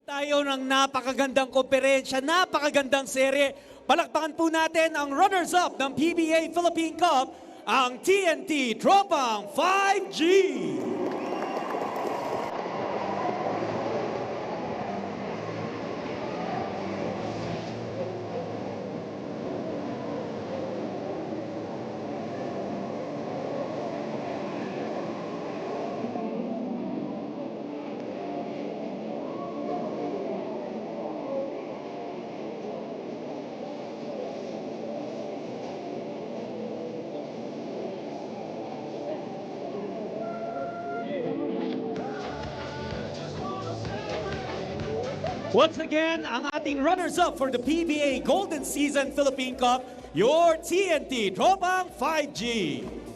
Tayo ng napakagandang komperensya, napakagandang serye. Palakpakan po natin ang runners-up ng PBA Philippine Cup, ang TNT Tropang 5G. Once again, ang ating runners-up for the PBA Golden Season Philippine Cup, your TNT Tropang 5G.